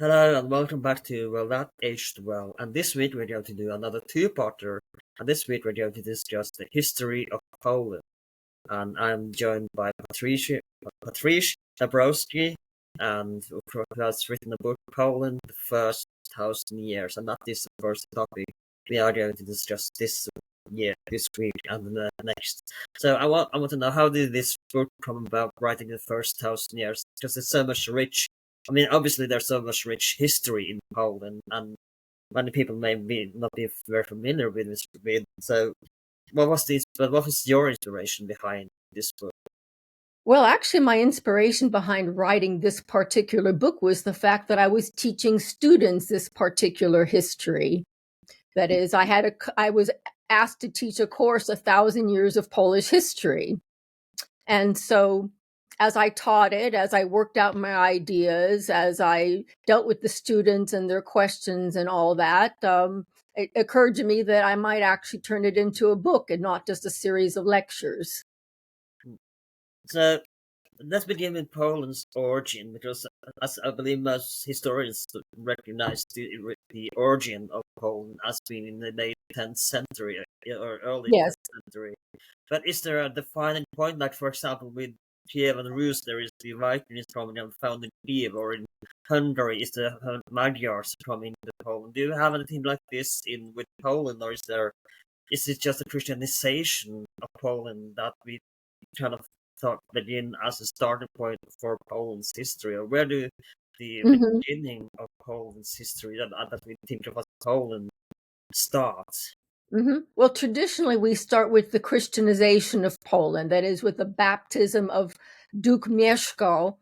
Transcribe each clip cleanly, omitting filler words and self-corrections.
Hello and welcome back to Well That Aged Well. And this week we're going to do another two-parter. And this week we're going to discuss the history of Poland. And I'm joined by Patrice Dabrowski, and who has written a book, Poland, the First 1,000 Years. And that is the first topic we are going to discuss this year, this week, and the next. So I want to know, how did this book come about, writing the first 1,000 years? Because it's so much rich. I mean, obviously, there's so much rich history in Poland, and many people may not be very familiar with this. So, what was your inspiration behind this book? Well, actually, my inspiration behind writing this particular book was the fact that I was teaching students this particular history. That is, I was asked to teach a course, 1,000 Years of Polish History. And so as I taught it, as I worked out my ideas, as I dealt with the students and their questions and all that, it occurred to me that I might actually turn it into a book and not just a series of lectures. So, let's begin with Poland's origin, because as I believe most historians recognize the origin of Poland as being in the late 10th century or early Yes. 10th century. But is there a defining point, like for example with Kiev and Rus, there is the Vikings coming and founding Kiev, or in Hungary is the Magyars coming to Poland? Do you have anything like this in with Poland, or is it just a Christianization of Poland that we kind of thought begin as a starting point for Poland's history, or where do the Mm-hmm. beginning of Poland's history that we think of as Poland starts? Mm-hmm. Well, traditionally, we start with the Christianization of Poland, that is, with the baptism of Duke Mieszko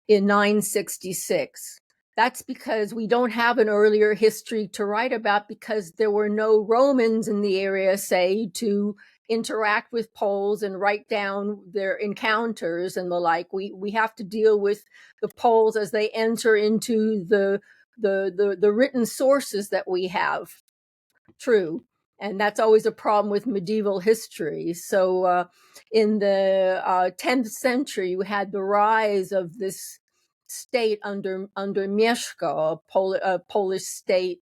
in 966. That's because we don't have an earlier history to write about, because there were no Romans in the area, say, to interact with Poles and write down their encounters and the like. We have to deal with the Poles as they enter into the written sources that we have. True. And that's always a problem with medieval history. So in the 10th century, you had the rise of this state under Mieszko, a Polish state,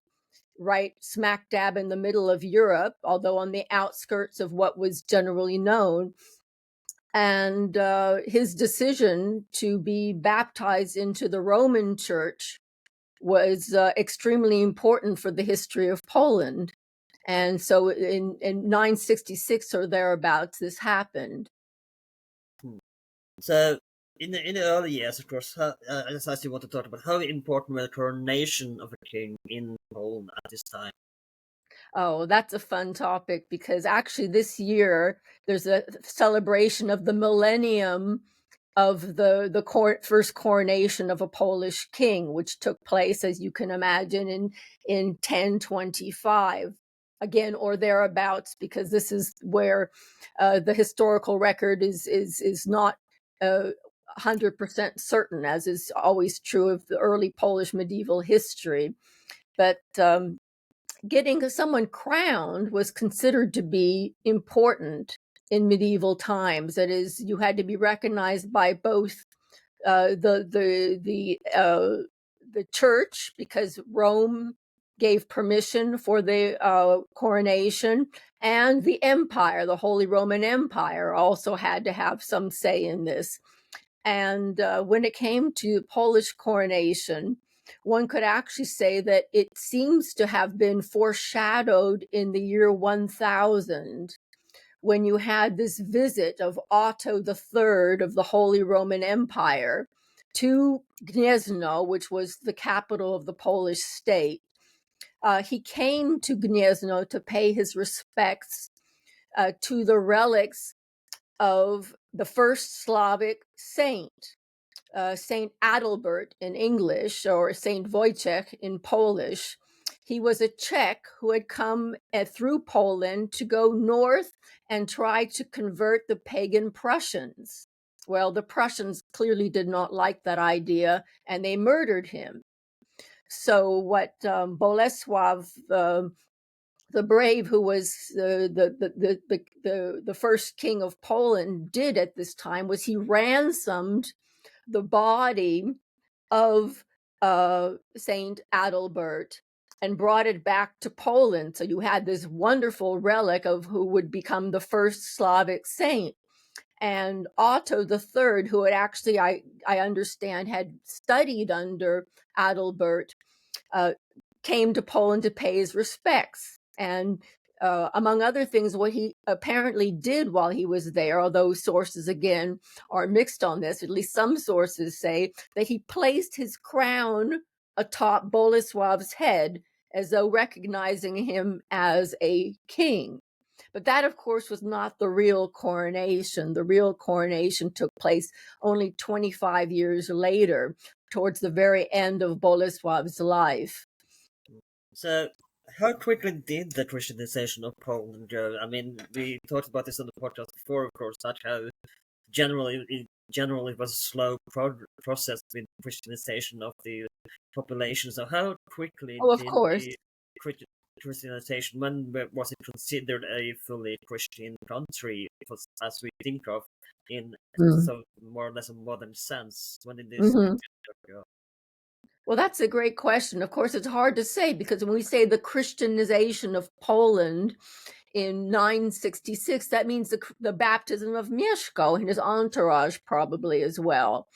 right smack dab in the middle of Europe, although on the outskirts of what was generally known. And his decision to be baptized into the Roman Church was extremely important for the history of Poland. And so in 966 or thereabouts, this happened. So, in the early years, of course, as you want to talk about, how important were the coronation of a king in Poland at this time? Oh, that's a fun topic, because actually this year there's a celebration of the millennium of the first coronation of a Polish king, which took place, as you can imagine, in 1025. Again, or thereabouts, because this is where the historical record is not 100% certain, as is always true of the early Polish medieval history. But getting someone crowned was considered to be important in medieval times. That is, you had to be recognized by both the church, because Rome gave permission for the coronation, and the empire, the Holy Roman Empire, also had to have some say in this. And when it came to Polish coronation, one could actually say that it seems to have been foreshadowed in the year 1000, when you had this visit of Otto III of the Holy Roman Empire to Gniezno, which was the capital of the Polish state. He came to Gniezno to pay his respects to the relics of the first Slavic saint, Saint Adalbert in English, or Saint Wojciech in Polish. He was a Czech who had come through Poland to go north and try to convert the pagan Prussians. Well, the Prussians clearly did not like that idea, and they murdered him. So what Bolesław the Brave, who was the first king of Poland, did at this time was he ransomed the body of Saint Adalbert and brought it back to Poland. So you had this wonderful relic of who would become the first Slavic saint. And Otto III, who had actually, I understand, had studied under Adalbert, came to Poland to pay his respects. And among other things, what he apparently did while he was there, although sources again are mixed on this, at least some sources say that he placed his crown atop Bolesław's head as though recognizing him as a king. But that, of course, was not the real coronation. The real coronation took place only 25 years later, towards the very end of Bolesław's life. So, how quickly did the Christianization of Poland go? I mean, we talked about this on the podcast before, of course, that how generally it was a slow process with Christianization of the population. So, how quickly Oh, of did course. the Christianization, when was it considered a fully Christian country, as we think of in so more or less a modern sense? When did this Mm-hmm. go? Well, that's a great question. Of course, it's hard to say because when we say the Christianization of Poland in 966, that means the baptism of Mieszko and his entourage probably as well.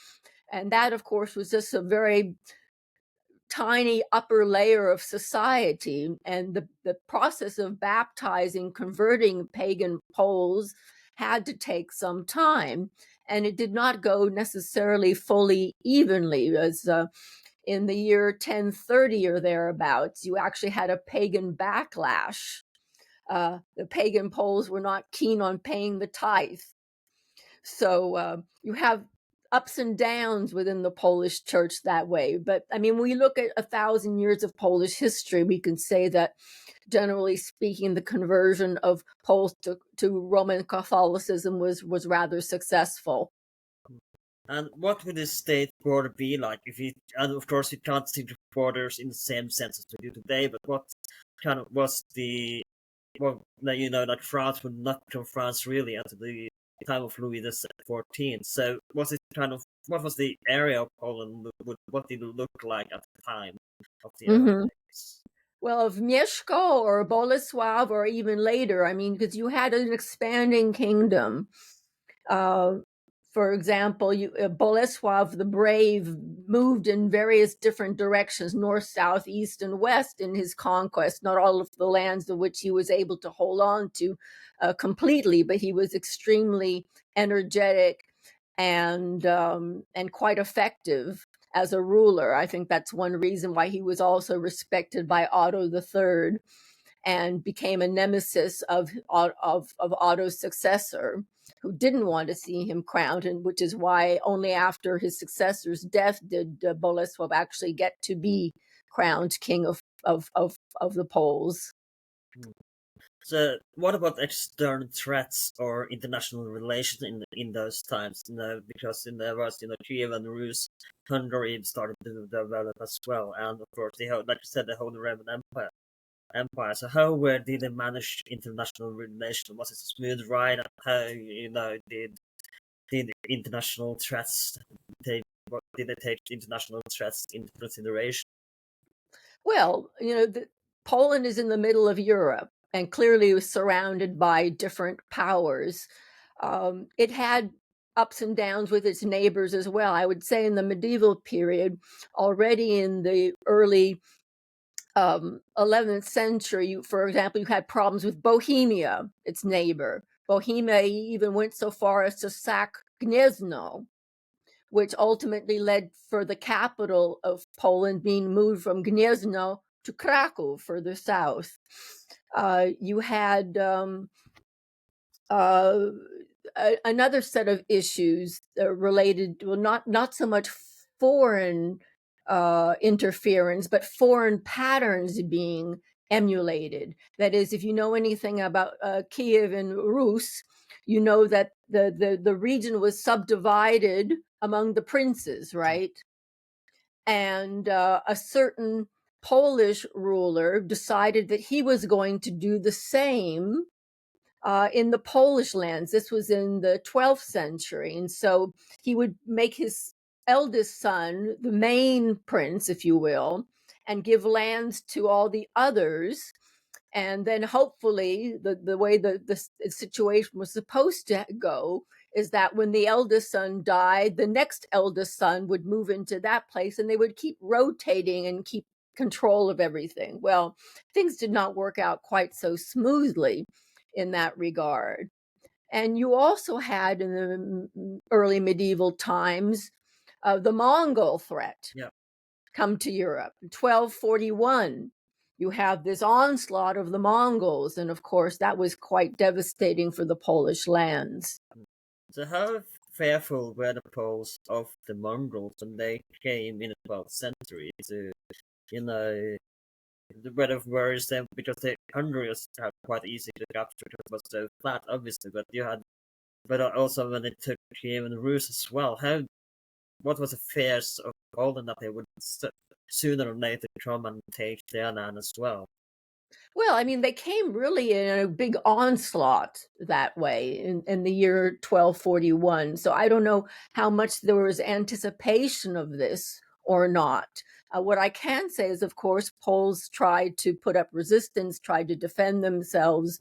And that, of course, was just a very tiny upper layer of society. And the process of baptizing, converting pagan Poles had to take some time. And it did not go necessarily fully evenly. As in the year 1030 or thereabouts, you actually had a pagan backlash. The pagan Poles were not keen on paying the tithe. So you have ups and downs within the Polish church that way. But I mean, when we look at 1,000 years of Polish history, we can say that generally speaking, the conversion of Poles to Roman Catholicism was rather successful. And what would the state border be like if you? And of course, we can't see the borders in the same sense as we do today. But what kind of was the? Well, like France would not become France really until the time of Louis the XIV. So was it kind of what was the area of Poland? What did it look like at the time of the early Mm-hmm. days? Well, of Mieszko or Bolesław or even later, I mean, because you had an expanding kingdom. Uh, for example, Bolesław the Brave moved in various different directions, north, south, east, and west in his conquest. Not all of the lands of which he was able to hold on to completely, but he was extremely energetic and quite effective as a ruler. I think that's one reason why he was also respected by Otto III and became a nemesis of Otto's successor, who didn't want to see him crowned, and which is why only after his successor's death did Bolesław actually get to be crowned king of the Poles. So, what about external threats or international relations in those times? Because there was Kiev and Rus, Hungary started to develop as well, and of course like you said, the Holy Roman Empire. So, did they manage international relations? Was it a smooth ride? And how did international threats take? What did they take international threats into consideration? Well, Poland is in the middle of Europe and clearly was surrounded by different powers. It had ups and downs with its neighbors as well. I would say in the medieval period, already in the early 11th century, for example, you had problems with Bohemia, its neighbor. Bohemia even went so far as to sack Gniezno, which ultimately led for the capital of Poland being moved from Gniezno to Krakow further south. You had another set of issues related, well, not so much foreign interference, but foreign patterns being emulated. That is, if you know anything about Kiev and Rus, you know that the region was subdivided among the princes, right? And a certain Polish ruler decided that he was going to do the same in the Polish lands. This was in the 12th century. And so he would make his eldest son, the main prince, if you will, and give lands to all the others. And then hopefully the way the situation was supposed to go is that when the eldest son died, the next eldest son would move into that place, and they would keep rotating and keep control of everything. Well, things did not work out quite so smoothly in that regard. And you also had in the early medieval times the Mongol threat Yeah. come to Europe. In 1241, you have this onslaught of the Mongols, and of course, that was quite devastating for the Polish lands. So how fearful were the Poles of the Mongols when they came in the 12th century to, you know, the weather worries them because the Hungary was quite easy to capture because it was so flat, obviously, but you had, but also when they took Kiev and Rus as well, what was the fears of Poland that they would sooner or later come and take their land as well? Well, I mean, they came really in a big onslaught that way in the year 1241. So I don't know how much there was anticipation of this or not. What I can say is, of course, Poles tried to put up resistance, tried to defend themselves.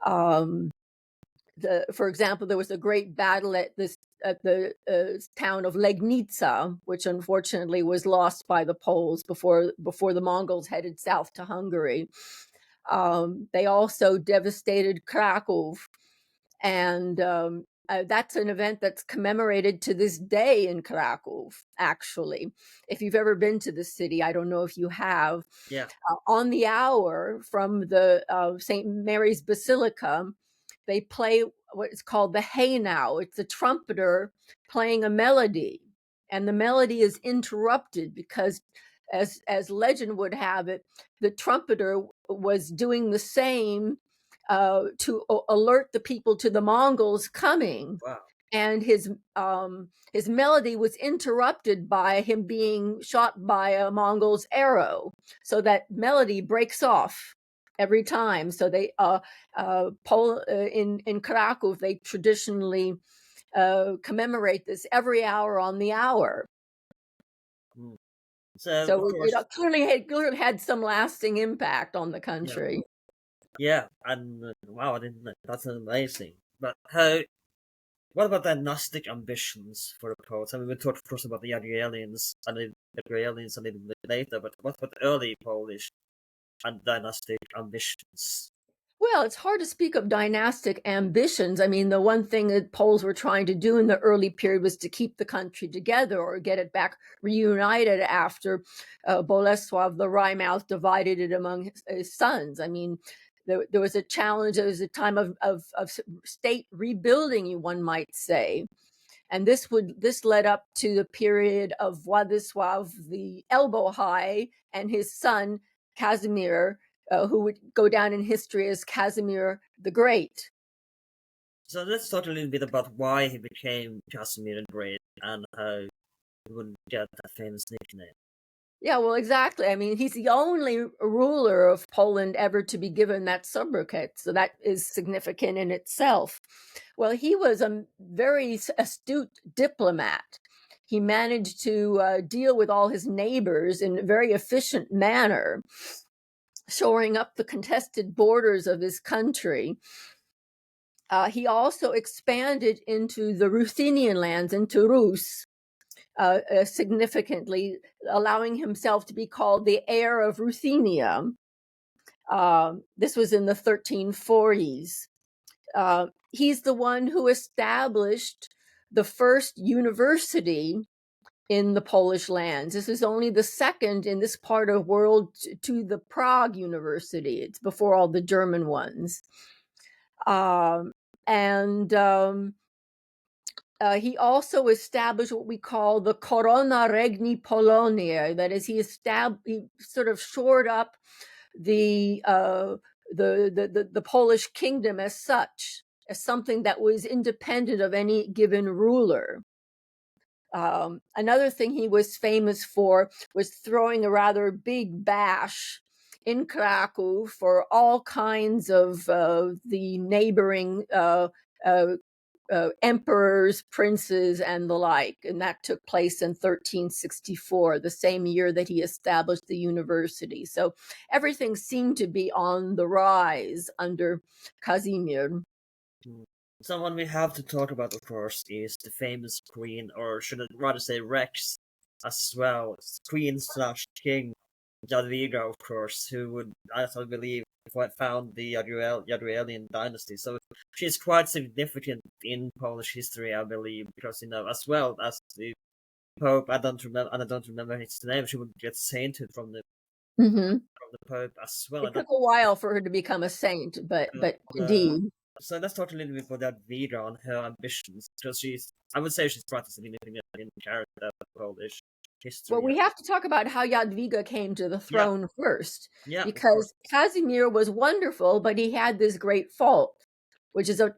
Um, for example, there was a great battle at the town of Legnica, which unfortunately was lost by the Poles before the Mongols headed south to Hungary. They also devastated Krakow, and that's an event that's commemorated to this day in Krakow, actually. If you've ever been to the city, I don't know if you have, Yeah. on the hour from the St. Mary's Basilica, they play what is called the Haynau. It's a trumpeter playing a melody, and the melody is interrupted because, as legend would have it, the trumpeter was doing the same to alert the people to the Mongols coming, Wow. and his melody was interrupted by him being shot by a Mongol's arrow, so that melody breaks off every time. So they in Krakow, they traditionally commemorate this every hour on the hour. Mm. So of So course, clearly had some lasting impact on the yeah, country. yeah, and wow, I didn't know. That's amazing. But how? What about dynastic ambitions for the Poles? I mean, we talked, of course, about the Jadwigians and the Gralians a little bit later, but what about early Polish and dynastic ambitions? Well, it's hard to speak of dynastic ambitions. I mean, the one thing that Poles were trying to do in the early period was to keep the country together or get it back reunited after Bolesław the Wry-Mouthed divided it among his sons. I mean, there was a challenge. There was a time of state rebuilding, one might say. And this led up to the period of Władysław the Elbow High and his son Casimir, who would go down in history as Casimir the Great. So let's talk a little bit about why he became Casimir the Great and how he would get that famous nickname. Yeah, well, exactly. I mean, he's the only ruler of Poland ever to be given that sobriquet, so that is significant in itself. Well, he was a very astute diplomat. He managed to deal with all his neighbors in a very efficient manner, shoring up the contested borders of his country. He also expanded into the Ruthenian lands, into Rus, significantly, allowing himself to be called the heir of Ruthenia. This was in the 1340s. He's the one who established the first university in the Polish lands. This is only the second in this part of the world to the Prague University. It's before all the German ones. And he also established what we call the Corona Regni Polonia. That is, he sort of shored up the Polish kingdom as such, as something that was independent of any given ruler. Another thing he was famous for was throwing a rather big bash in Krakow for all kinds of the neighboring emperors, princes, and the like. And that took place in 1364, the same year that he established the university. So everything seemed to be on the rise under Casimir. Someone we have to talk about, of course, is the famous queen, or should I rather say Rex, as well. Queen slash king Jadwiga, of course, who would, as I believe, found the Jadwigian dynasty. So she's quite significant in Polish history, I believe, because as well as the Pope, I don't remember his name. She would get sainted Mm-hmm. from the Pope as well. It took a while for her to become a saint, but Uh, indeed. so let's talk a little bit about Jadwiga and her ambitions, because I would say she's quite a significant character of Polish Well, history. we have to talk about how Jadwiga came to the Yeah, throne first, yeah, of course. because Casimir was wonderful, but he had this great fault, which is a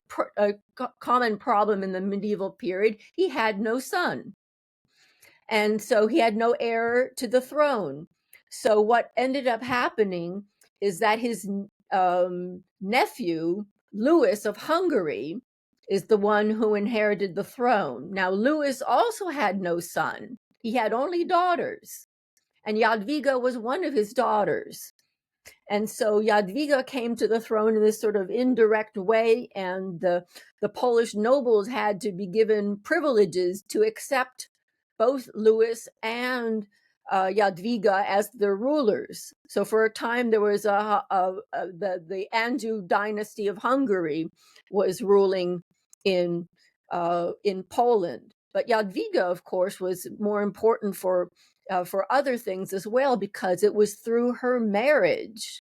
common problem in the medieval period. He had no son, and so he had no heir to the throne. So what ended up happening is that his nephew, Louis of Hungary, is the one who inherited the throne. Now, Louis also had no son. He had only daughters, and Jadwiga was one of his daughters. And so Jadwiga came to the throne in this sort of indirect way, and the Polish nobles had to be given privileges to accept both Louis and Jadwiga as their rulers. So for a time, there was the Anjou dynasty of Hungary was ruling in Poland. But Jadwiga, of course, was more important for other things as well, because it was through her marriage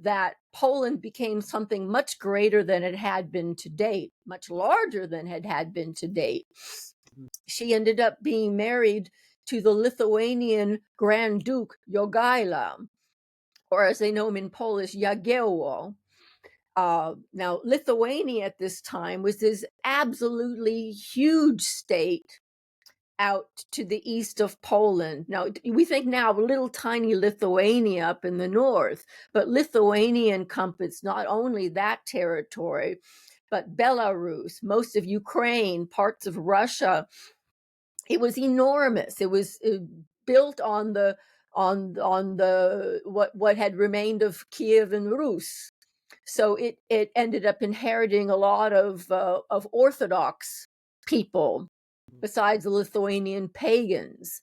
that Poland became something much greater than it had been to date, much larger than it had been to date. She ended up being married to the Lithuanian Grand Duke Jogaila, or as they know him in Polish, Jagiełło. Now, Lithuania at this time was this absolutely huge state out to the east of Poland. Now, we think now of little tiny Lithuania up in the north, but Lithuania encompassed not only that territory, but Belarus, most of Ukraine, parts of Russia. It was enormous. It was built on the what had remained of Kiev and Rus. So it ended up inheriting a lot of Orthodox people besides the Lithuanian pagans.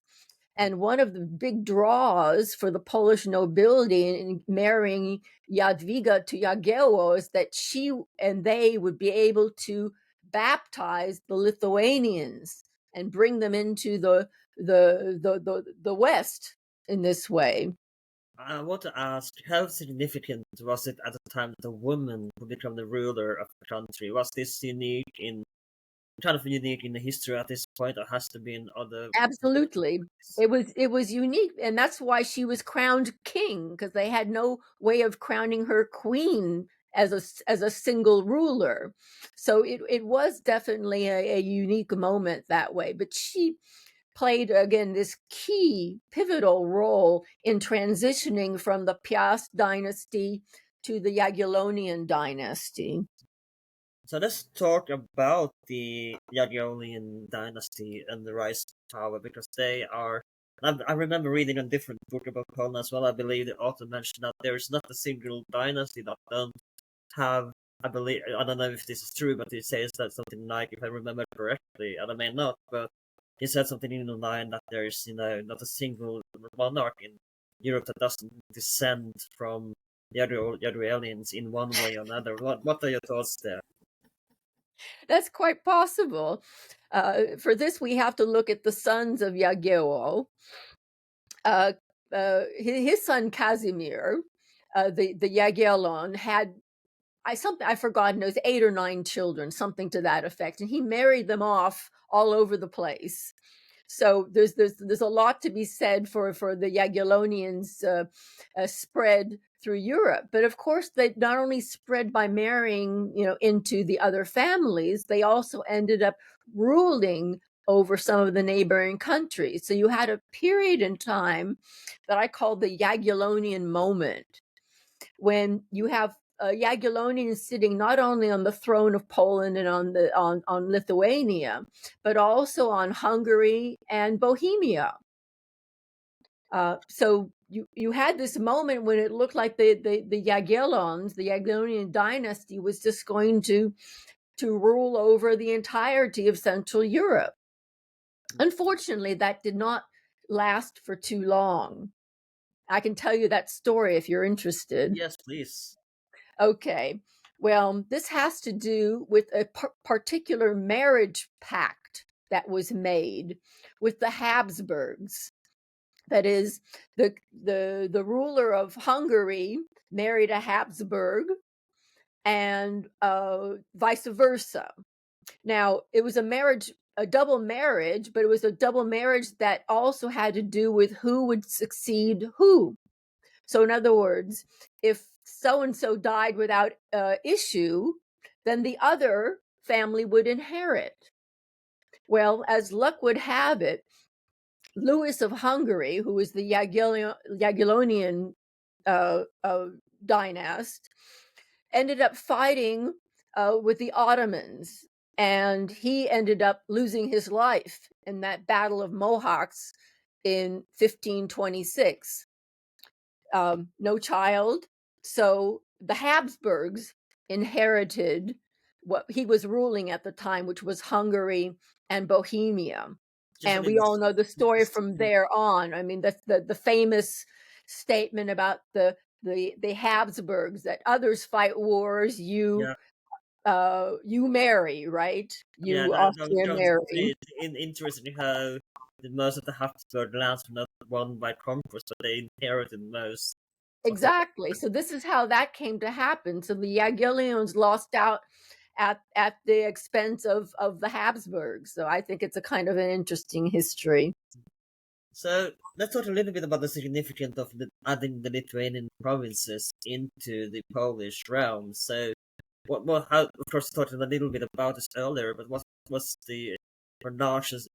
And one of the big draws for the Polish nobility in marrying Jadwiga to Jagiełło is that she and they would be able to baptize the Lithuanians and bring them into the West in this way. I want to ask, how significant was it at the time that a woman would become the ruler of the country? Was this unique in the history at this point, or has there been other? Absolutely. It was unique, and that's why she was crowned king, because they had no way of crowning her queen as a single ruler. So it was definitely a unique moment that way. But she played again this key pivotal role in transitioning from the Piast dynasty to the Jagiellonian dynasty. So let's talk about the Jagiellonian dynasty and the rise to power, because they are. I remember reading a different book about Poland as well. I believe the author mentioned that there is not a single dynasty that don't have. I believe, I don't know if this is true, but he says that something like, if I remember correctly, and I may not, but he said something in the line that there is, not a single monarch in Europe that doesn't descend from the Jagiellonians in one way or another. What are your thoughts there? That's quite possible. For this, we have to look at the sons of Jagiełło. His son Casimir, the Jagiellon, had I forgot, it was 8 or 9 children, something to that effect, and he married them off all over the place. So there's a lot to be said for the Jagiellonians spread through Europe, but of course they not only spread by marrying, into the other families, they also ended up ruling over some of the neighboring countries. So you had a period in time that I call the Jagiellonian moment, when you have Jagiellonians sitting not only on the throne of Poland and on Lithuania, but also on Hungary and Bohemia. So you had this moment when it looked like the Jagiellons, the Jagiellonian dynasty, was just going to rule over the entirety of Central Europe. Unfortunately, that did not last for too long. I can tell you that story if you're interested. Yes, please. Okay. Well, this has to do with a particular marriage pact that was made with the Habsburgs. That is, the ruler of Hungary married a Habsburg, and vice versa. Now, it was a double marriage, but it was a double marriage that also had to do with who would succeed who. So, in other words, if so and so died without issue, then the other family would inherit. Well, as luck would have it, Louis of Hungary, who was the Jagiellonian dynast, ended up fighting with the Ottomans, and he ended up losing his life in that Battle of Mohacs in 1526. No child, so the Habsburgs inherited what he was ruling at the time, which was Hungary and Bohemia. Just a And we little. all know the story from there on. I mean, that's the famous statement about the Habsburgs, that others fight wars, Yeah, you marry, right? yeah. You I was Austria going to marry. say it's interesting how most of the Habsburg lands were not won by conquest, so they inherited most of the. Exactly. So this is how that came to happen. So the Jagiellons lost out at the expense of the Habsburgs. So I think it's a kind of an interesting history. So let's talk a little bit about the significance of adding the Lithuanian provinces into the Polish realm. So, how, of course, we talked a little bit about this earlier, but what was the pronunciation?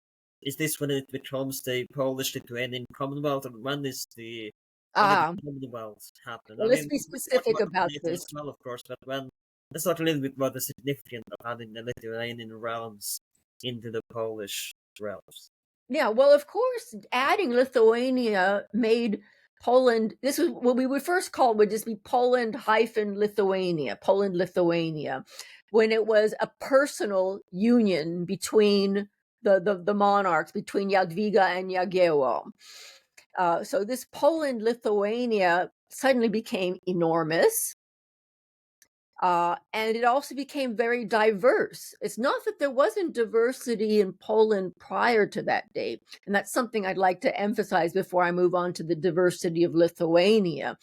Is this when it becomes the Polish-Lithuanian Commonwealth, or when did the Ah, Commonwealth happen? well, I let's mean, be we talked specific about about it later this. as well, of course, but let's talk a little bit about the significance of adding the Lithuanian realms into the Polish realms. Yeah, well, of course, adding Lithuania made Poland, this was what we would first call, would just be Poland hyphen Lithuania, Poland, Lithuania, when it was a personal union between the monarchs, between Jadwiga and Jagiełło. So this Poland, Lithuania suddenly became enormous. And it also became very diverse. It's not that there wasn't diversity in Poland prior to that date. And that's something I'd like to emphasize before I move on to the diversity of Lithuania.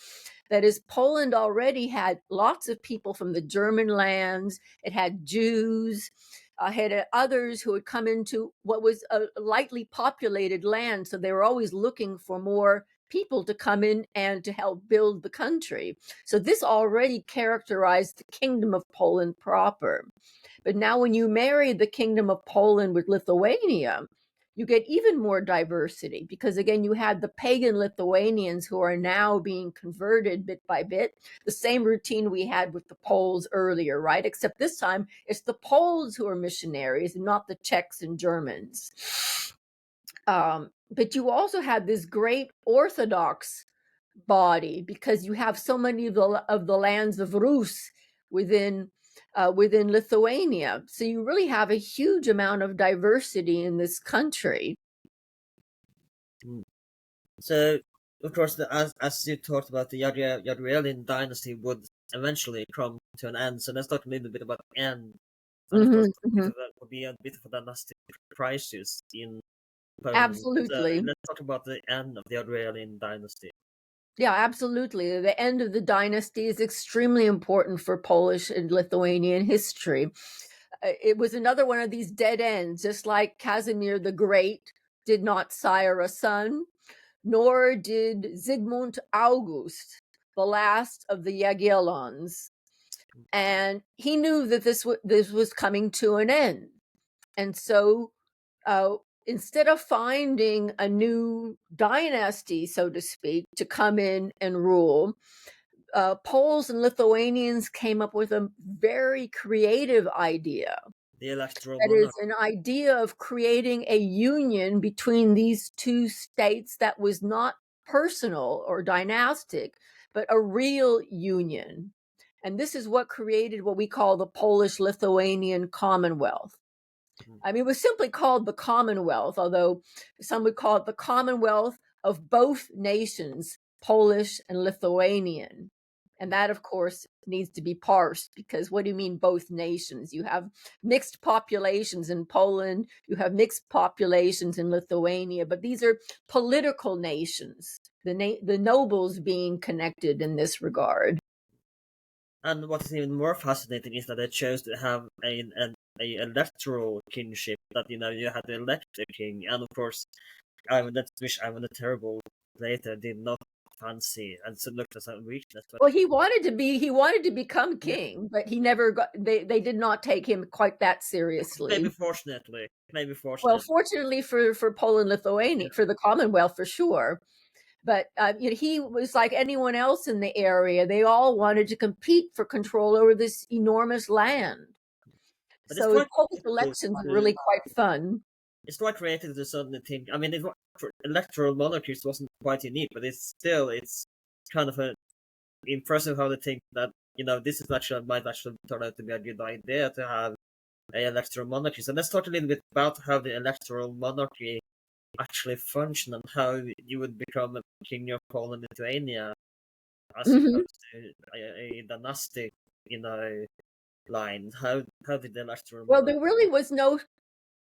That is, Poland already had lots of people from the German lands. It had Jews, had others who had come into what was a lightly populated land. So they were always looking for more people to come in and to help build the country. So this already characterized the Kingdom of Poland proper. But now when you marry the Kingdom of Poland with Lithuania, you get even more diversity, because again, you had the pagan Lithuanians who are now being converted bit by bit, the same routine we had with the Poles earlier, right? Except this time it's the Poles who are missionaries and not the Czechs and Germans. But you also had this great Orthodox body, because you have so many of the lands of Rus within Lithuania. So you really have a huge amount of diversity in this country. Mm. So, of course, as you talked about, the Jadwiga dynasty would eventually come to an end. So let's talk a little bit about the end. And of course, Mm-hmm. that would be a bit of a dynastic crisis in Poland. So Absolutely. let's talk about the end of the Jadwiga dynasty. Yeah, absolutely. The end of the dynasty is extremely important for Polish and Lithuanian history. It was another one of these dead ends, just like Casimir the Great did not sire a son, nor did Zygmunt August, the last of the Jagiellons. And he knew that this was coming to an end. And so instead of finding a new dynasty, so to speak, to come in and rule, Poles and Lithuanians came up with a very creative idea. The electoral That is monarchy. an idea of creating a union between these two states that was not personal or dynastic, but a real union. And this is what created what we call the Polish-Lithuanian Commonwealth. I mean, it was simply called the Commonwealth, although some would call it the Commonwealth of both nations, Polish and Lithuanian. And that, of course, needs to be parsed, because what do you mean both nations? You have mixed populations in Poland, you have mixed populations in Lithuania, but these are political nations, the nobles being connected in this regard. And what is even more fascinating is that they chose to have a electoral kingship, that you had to elect a king, and of course Ivan the Terrible later did not fancy, and so looked as a weakness. But Well, he wanted to become king, but he never got. They did not take him quite that seriously. maybe Well, fortunately, fortunately for Poland, Lithuania, for the Commonwealth for sure. But he was like anyone else in the area. They all wanted to compete for control over this enormous land. but it's So quite Polish creative elections were to really quite fun. it's quite creative to suddenly think. I mean, for electoral monarchies wasn't quite unique, but it's kind of impressive how they think that this is might actually turn out to be a good idea to have a electoral monarchy. So let's talk a little bit about how the electoral monarchy actually function, and how you would become a king of Poland and Lithuania as Hmm. opposed to a dynastic, line. How did the electoral Well, monarchy? there really was no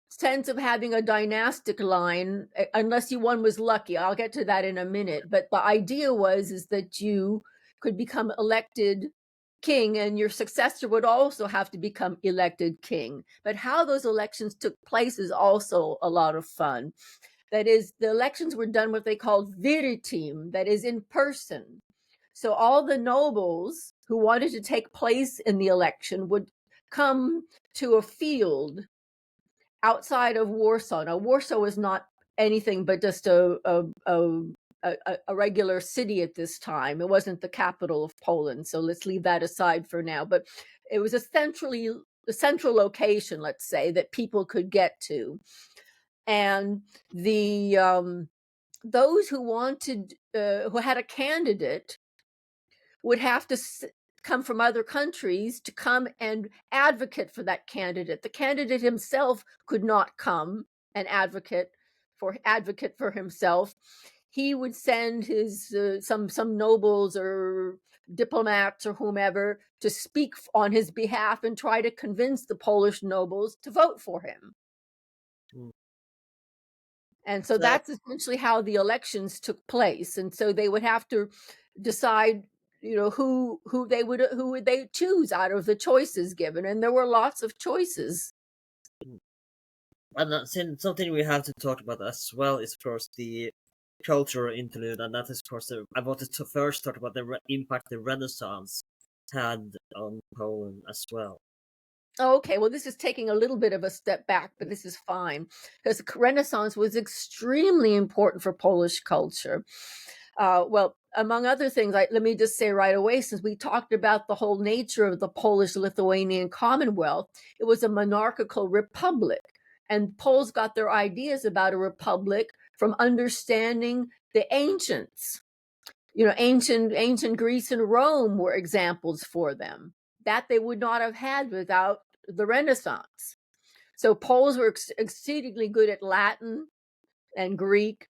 sense of having a dynastic line unless one was lucky. I'll get to that in a minute. But the idea is that you could become elected king, and your successor would also have to become elected king. But how those elections took place is also a lot of fun. That is, the elections were done what they called viritim, that is, in person. So all the nobles who wanted to take place in the election would come to a field outside of Warsaw. Now, Warsaw was not anything but just a regular city at this time. It wasn't the capital of Poland, so let's leave that aside for now. But it was a central location, let's say, that people could get to, and those who had a candidate would have to come from other countries to come and advocate for that candidate. The candidate himself could not come and advocate for himself. He would send his some nobles or diplomats or whomever to speak on his behalf and try to convince the Polish nobles to vote for him. Mm. And so So that's essentially how the elections took place. And so they would have to decide, who would they choose out of the choices given. And there were lots of choices. And something we have to talk about as well is, of course, the cultural interlude, and that is, of course, I wanted to first talk about the impact the Renaissance had on Poland as well. Okay, well, this is taking a little bit of a step back, but this is fine, because the Renaissance was extremely important for Polish culture. Well, among other things, let me just say right away, since we talked about the whole nature of the Polish-Lithuanian Commonwealth, it was a monarchical republic. And Poles got their ideas about a republic from understanding the ancients. Ancient Greece and Rome were examples for them that they would not have had without the Renaissance. So Poles were exceedingly good at Latin and Greek.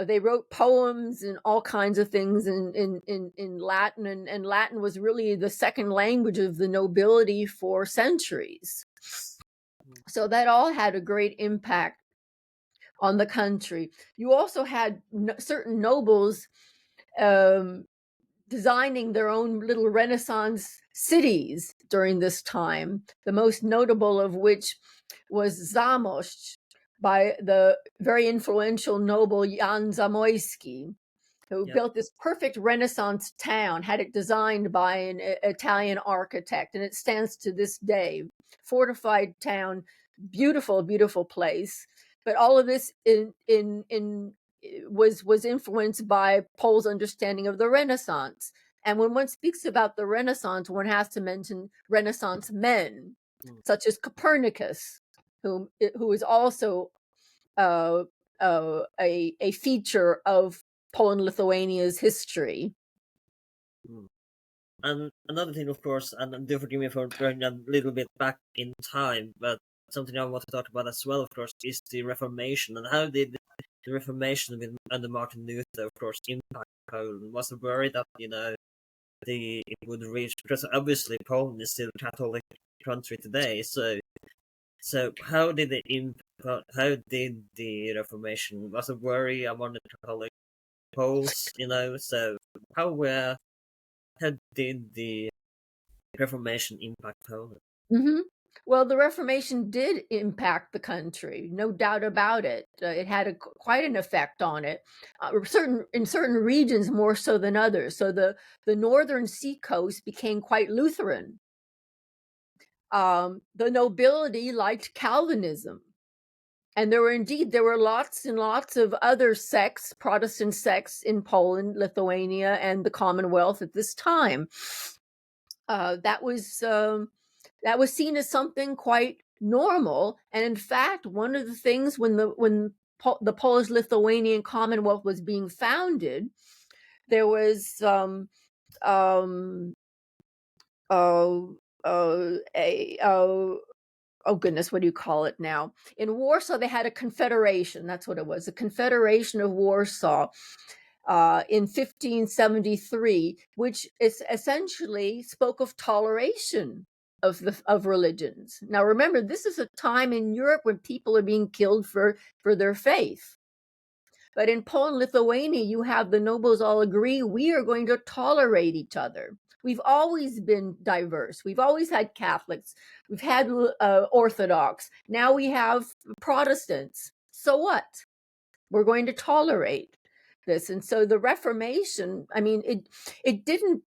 They wrote poems and all kinds of things in Latin, and Latin was really the second language of the nobility for centuries. So that all had a great impact on the country. You also had certain nobles designing their own little Renaissance cities during this time, the most notable of which was Zamość by the very influential noble Jan Zamoyski, who built this perfect Renaissance town, had it designed by an Italian architect, and it stands to this day. Fortified town, beautiful, beautiful place. But all of this was influenced by Poles' understanding of the Renaissance. And when one speaks about the Renaissance, one has to mention Renaissance men, such as Copernicus, who is also a feature of Poland-Lithuania's history. And another thing, of course, and do forgive me for going a little bit back in time, but something I want to talk about as well, of course, is the Reformation, and how did the Reformation under Martin Luther, of course, impact Poland? Was it worried that it would reach, because obviously Poland is still a Catholic country today, so how did the Reformation, was a worry among the Catholic Poles, so how did the Reformation impact Poland? Mm-hmm. Well, the Reformation did impact the country, no doubt about it. It had quite an effect on it, in certain regions more so than others. So the northern seacoast became quite Lutheran. The nobility liked Calvinism. And there were lots and lots of other sects, Protestant sects in Poland, Lithuania, and the Commonwealth at this time. That was seen as something quite normal. And in fact, one of the things when the Polish-Lithuanian Commonwealth was being founded, there was oh goodness, what do you call it now? In Warsaw, they had a confederation. That's what it was, a Confederation of Warsaw in 1573, which is essentially spoke of toleration of religions. Now, remember, this is a time in Europe when people are being killed for their faith. But in Poland, Lithuania, you have the nobles all agree we are going to tolerate each other. We've always been diverse. We've always had Catholics. We've had Orthodox. Now we have Protestants. So what? We're going to tolerate this. And so the Reformation, I mean, it didn't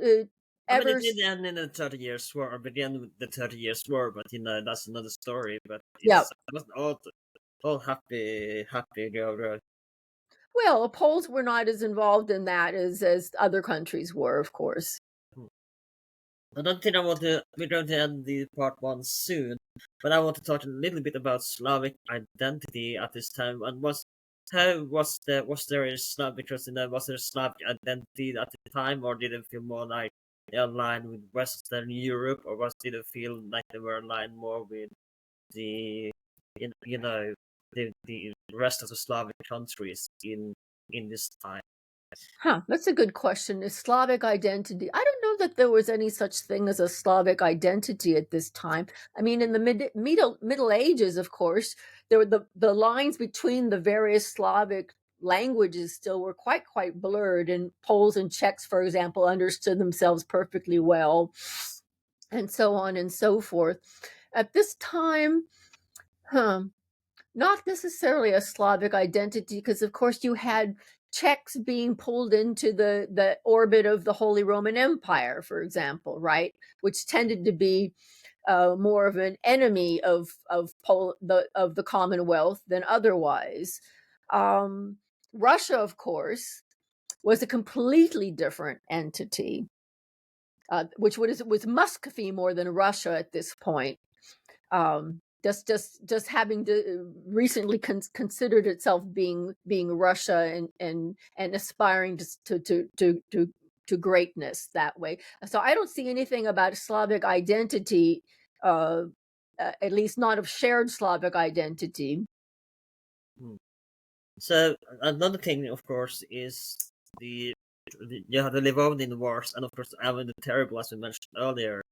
I mean, ever. it did end in the 30 Years' War, or began with the 30 Years' War, but that's another story. But Yeah. it wasn't all happy go road. Well, Poles were not as involved in that as other countries were, of course. I don't think we're going to end the part one soon, but I want to talk a little bit about Slavic identity at this time, and was there a Slav, because was there a Slavic identity at the time, or did it feel more like aligned with Western Europe, or did it feel like they were aligned more with the the rest of the Slavic countries in this time? That's a good question. Is Slavic identity? I don't know that there was any such thing as a Slavic identity at this time. I mean, in the Middle Ages, of course, there were the lines between the various Slavic languages still were quite blurred, and Poles and Czechs, for example, understood themselves perfectly well, and so on and so forth. At this time, not necessarily a Slavic identity, because of course you had Czechs being pulled into the orbit of the Holy Roman Empire, for example, right, which tended to be more of an enemy of the Commonwealth than otherwise. Russia, of course, was a completely different entity, which was Muscovy more than Russia at this point. Just having recently considered itself being Russia and aspiring to greatness that way. So I don't see anything about Slavic identity, at least not of shared Slavic identity. So another thing, of course, is you have the Livonian Wars, and of course Alvin the Terrible, as we mentioned earlier.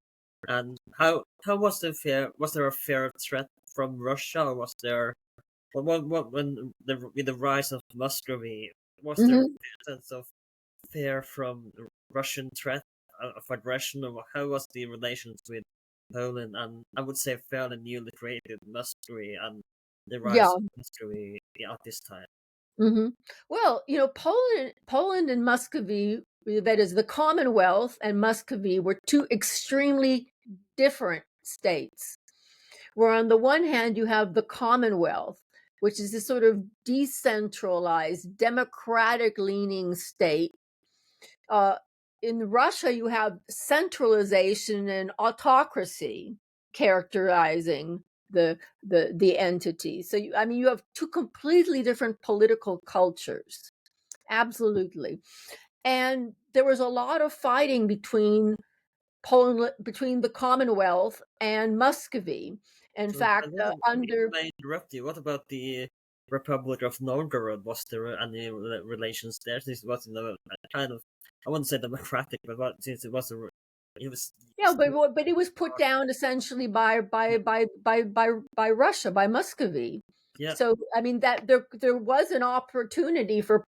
And how was there a fair threat from Russia, or was there with the rise of Muscovy, was there a sense of fear from Russian threat of aggression, or how was the relations with Poland and, I would say, fairly newly created Muscovy and the rise Yeah. of Muscovy at this time? Mm-hmm. Well, Poland and Muscovy, that is the Commonwealth and Muscovy, were two extremely different states. Where on the one hand, you have the Commonwealth, which is this sort of decentralized, democratic leaning state, in Russia, you have centralization and autocracy characterizing the entity. So you have two completely different political cultures, absolutely. And there was a lot of fighting between Poland, between the Commonwealth and Muscovy. In So, fact, and what if under I interrupt you? What about the Republic of Novgorod? Was there any relations there? This was, kind of, I wouldn't say democratic, but since it was it was yeah, still, but it was put down essentially by Russia, by Muscovy. yeah, So I mean that there was an opportunity for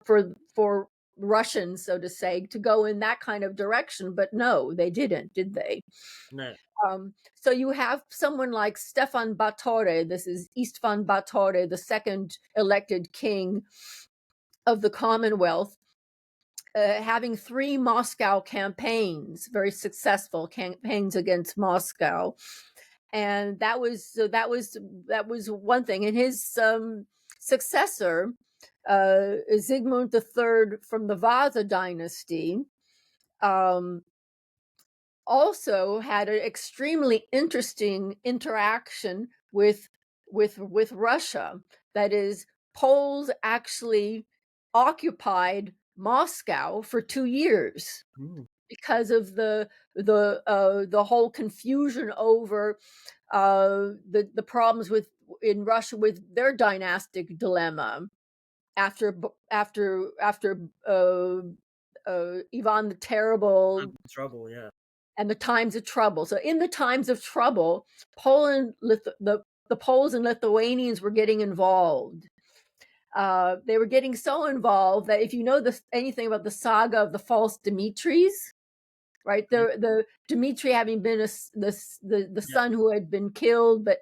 Russians, so to say, to go in that kind of direction, but no, they didn't, did they? no, So you have someone like Stefan Batory. This is Istvan Batory, the second elected king of the Commonwealth, having 3 Moscow campaigns, very successful campaigns against Moscow, and that was one thing. And his successor, Zygmunt III from the Vasa dynasty, um, also had an extremely interesting interaction with Russia. That is, Poles actually occupied Moscow for 2 years mm, because of the whole confusion over the problems in Russia with their dynastic dilemma after Ivan the I'm Terrible in trouble, yeah. and the times of trouble. So in the times of trouble, Poland, the Poles and Lithuanians were getting involved. They were getting so involved that if you know anything about the saga of the false Dimitris, right? Yeah, The Dimitri having been the yeah. son who had been killed, but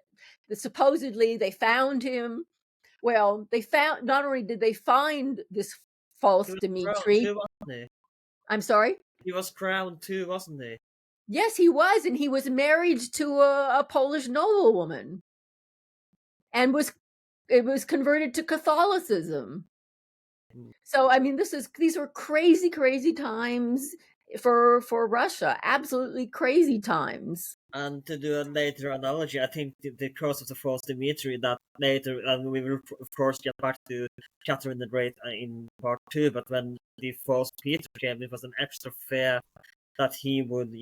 supposedly they found him. Well, they found, not only did they find this He false was crowned Dimitri. too, wasn't he? I'm sorry. He was crowned too, wasn't he? Yes, he was, and he was married to a Polish noblewoman, and was converted to Catholicism. Mm. So I mean, these were crazy, crazy times for Russia. Absolutely crazy times. And to do a later analogy, I think the cross of the false Dimitri that later, and we will of course get back to Catherine the Great in part 2, but when the false Peter came, it was an extra fair that he would,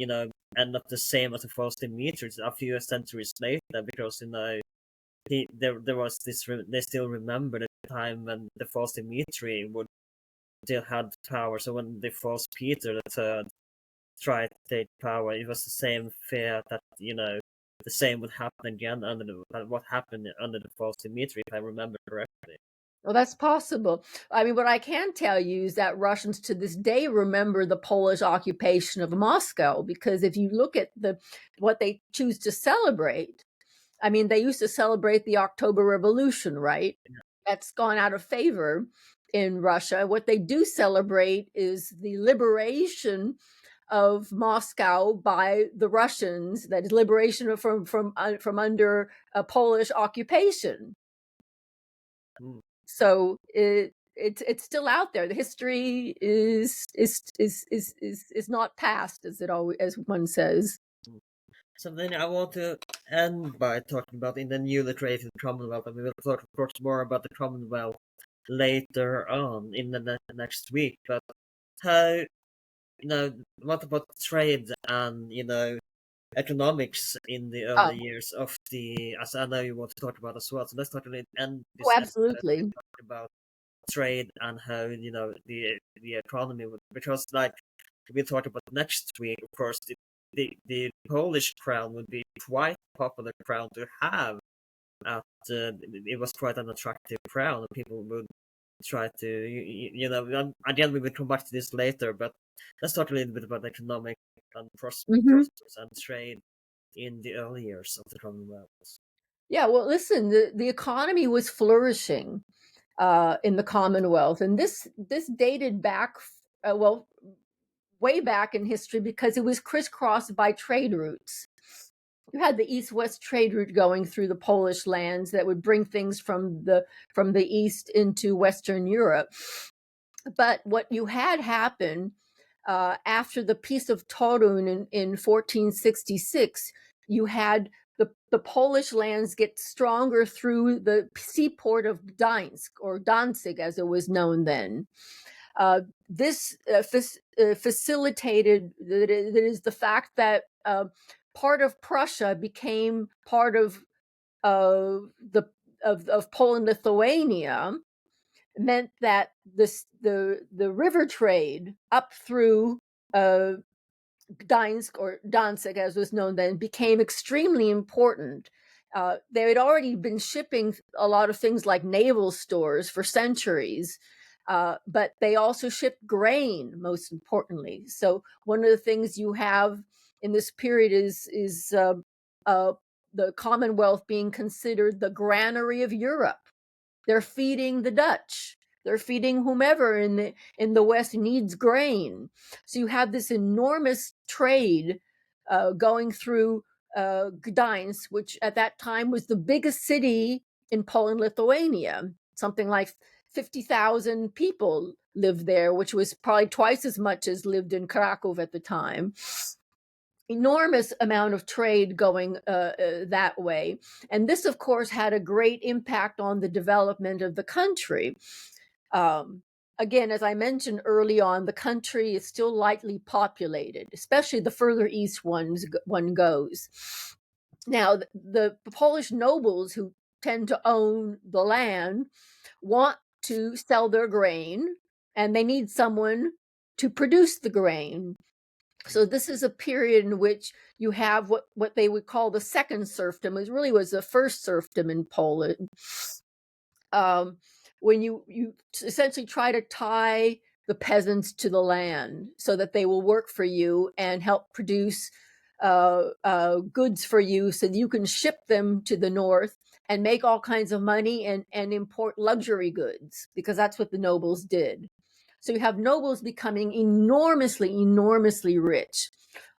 end up the same as the false Dimitri a few centuries later, because, there was this, they still remember the time when the false Dimitri would still had power. So when the false Peter the third tried to take power, it was the same fear that, the same would happen again under what happened under the false Dimitri, if I remember correctly. Well, that's possible. I mean, what I can tell you is that Russians to this day remember the Polish occupation of Moscow, because if you look at what they choose to celebrate, I mean, they used to celebrate the October Revolution, right? That's gone out of favor in Russia. What they do celebrate is the liberation of Moscow by the Russians, that is liberation from under a Polish occupation. Mm. So it's still out there. The history is not past, as it always, as one says. So then I want to end by talking about in the newly created Commonwealth, and we will talk, of course, more about the Commonwealth later on in the next week. But how, what about trade and, economics in the early Oh, years of as I know you want to talk about as well. So let's talk about end oh, this episode absolutely. about trade and how, the economy would, because like we talked about next week, of course, the Polish crown would be quite a popular crown to have. At it was quite an attractive crown. People would try to, again, we will come back to this later, but let's talk a little bit about economic and Hmm. prospects and trade in the early years of the Commonwealth. Yeah. Well, listen, the economy was flourishing in the Commonwealth, and this dated back, well, way back in history, because it was crisscrossed by trade routes. You had the east-west trade route going through the Polish lands that would bring things from the east into Western Europe. But what you had happen after the Peace of Torun in 1466, you had the Polish lands get stronger through the seaport of Gdańsk, or Danzig as it was known then. This facilitated, that is the fact that part of Prussia became part of Poland-Lithuania, meant that the river trade up through Gdańsk, or Danzig as was known then, became extremely important. They had already been shipping a lot of things like naval stores for centuries, but they also shipped grain, most importantly. So one of the things you have in this period is the Commonwealth being considered the granary of Europe. They're feeding the Dutch. They're feeding whomever in the West needs grain. So you have this enormous trade going through Gdańsk, which at that time was the biggest city in Poland, Lithuania. Something like 50,000 people lived there, which was probably twice as much as lived in Krakow at the time. Enormous amount of trade going that way. And this, of course, had a great impact on the development of the country. Again, as I mentioned early on, the country is still lightly populated, especially the further east one goes. Now, the Polish nobles who tend to own the land want to sell their grain, and they need someone to produce the grain. So this is a period in which you have what they would call the second serfdom. It really was the first serfdom in Poland. When you essentially try to tie the peasants to the land so that they will work for you and help produce goods for you so that you can ship them to the north and make all kinds of money and import luxury goods, because that's what the nobles did. So you have nobles becoming enormously rich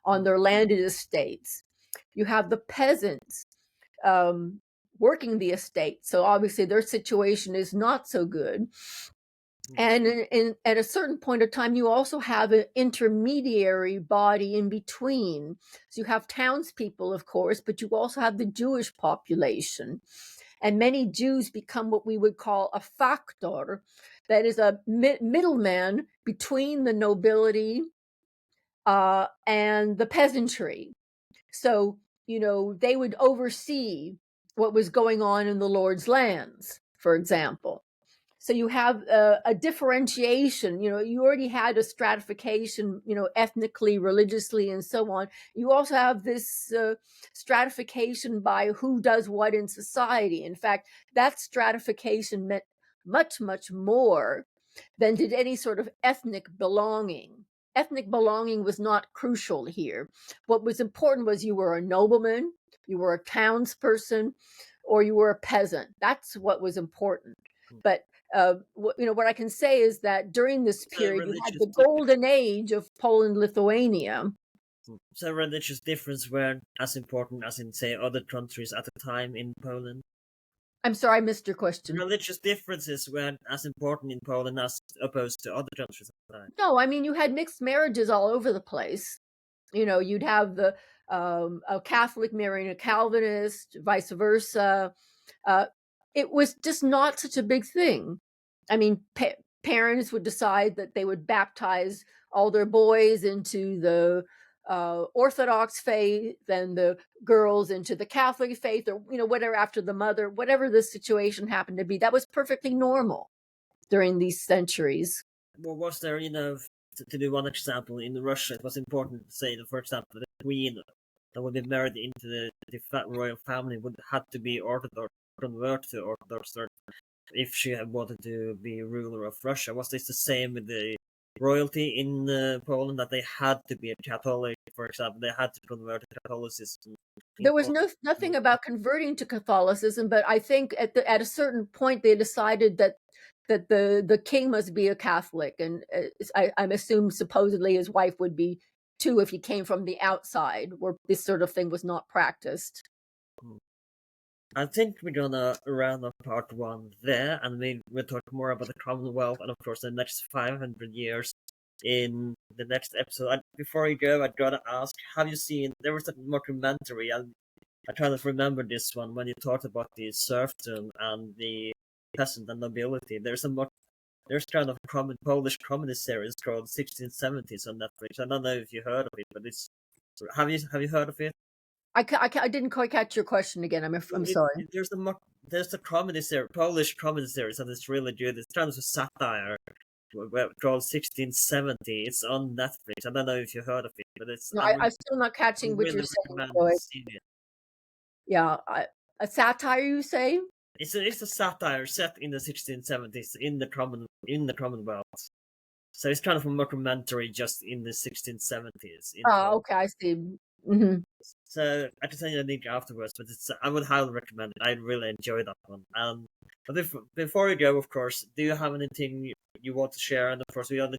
on their landed estates. You have the peasants working the estate. So obviously their situation is not so good. And at a certain point of time, you also have an intermediary body in between. So you have townspeople, of course, but you also have the Jewish population. And many Jews become what we would call a factor, that is a middleman between the nobility and the peasantry. So, they would oversee what was going on in the Lord's lands, for example. So you have a differentiation. You already had a stratification, ethnically, religiously, and so on. You also have this stratification by who does what in society. In fact, that stratification meant much more than did any sort of ethnic belonging. Ethnic belonging was not crucial here. What was important was you were a nobleman, you were a townsperson, or you were a peasant. That's what was important. But what I can say is that during this period, you had the golden age of Poland-Lithuania. So religious differences weren't as important as in, say, other countries at the time in Poland? I'm sorry, I missed your question. Religious differences weren't as important in Poland as opposed to other countries at the time? No, I mean, you had mixed marriages all over the place. You'd have a Catholic marrying a Calvinist, vice versa. It was just not such a big thing. I mean, parents would decide that they would baptize all their boys into the Orthodox faith and the girls into the Catholic faith, or whatever, after the mother, whatever the situation happened to be. That was perfectly normal during these centuries. Well, was there, to do one example, in Russia it was important to say that, for example, the queen that would be married into the royal family would have to be Orthodox, convert to Orthodox, or if she had wanted to be ruler of Russia. Was this the same with the royalty in Poland, that they had to be a Catholic, for example, they had to convert to Catholicism? There was nothing about converting to Catholicism, but I think at a certain point they decided that the king must be a Catholic, and I'm assuming supposedly his wife would be too if he came from the outside, where this sort of thing was not practiced. I think we're gonna round up part 1 there, and we'll talk more about the Commonwealth and, of course, the next 500 years in the next episode. Before you go, I'd gotta ask: have you seen? There was a documentary, and I try to remember this one when you talked about the serfdom and the peasant and nobility. There's kind of a Polish comedy series called 1670s on Netflix. I don't know if you heard of it, but it's have you heard of it? I didn't quite catch your question again. I'm sorry. There's a comedy series, Polish comedy series, and it's really good. It's kind of a satire called 1670. It's on Netflix. I don't know if you heard of it, but No, I'm still not I catching would what you're really saying. recommend So seeing it. yeah, a satire, you say? It's a satire set in the 1670s in the Commonwealth. So it's kind of a mockumentary just in the 1670s in Oh, Poland. okay, I see. Hmm. So I can send you a link afterwards, but I would highly recommend it. I really enjoyed that one. But before you go, of course, do you have anything you want to share? And of course, we only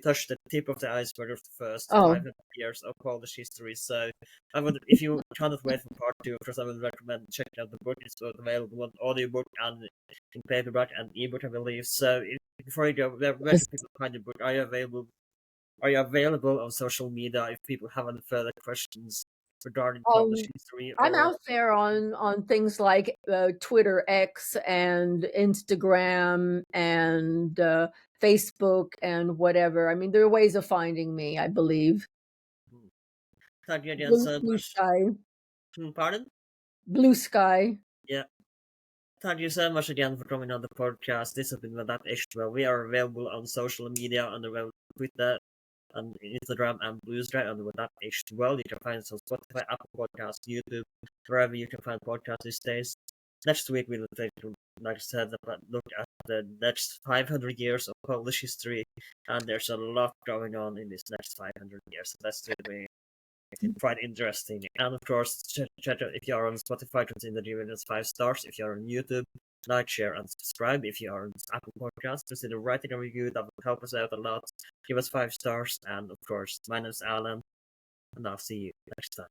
touched the tip of the iceberg of the first Oh, 500 years of Polish history. So if you cannot wait for part two, of course, I would recommend checking out the book. It's both available on audiobook and in paperback and ebook, I believe. So before you go, where can yes. people find the book? Are you available on social media if people have any further questions regarding Polish Um, history I'm or out there on things like Twitter X and Instagram and Facebook and whatever. I mean, there are ways of finding me, I believe. hmm. Thank you again so Blue much. Sky. Pardon? Blue Sky. Yeah. Thank you so much again for coming on the podcast. This has been That H12. We are available on social media on the web, Twitter, on Instagram and Blue Sky under That H12. You can find us on Spotify, Apple Podcasts, YouTube, wherever you can find podcasts these days. Next week we will take, like I said, look at the next 500 years of Polish history, and there's a lot going on in this next 500 years. So that's really quite interesting. And of course, check out if you are on Spotify, consider giving us 5 stars. If you are on YouTube, like, share, and subscribe. If you are on Apple Podcasts, consider writing a review. That will help us out a lot. Give us 5 stars. And of course, my name is Alan, and I'll see you next time.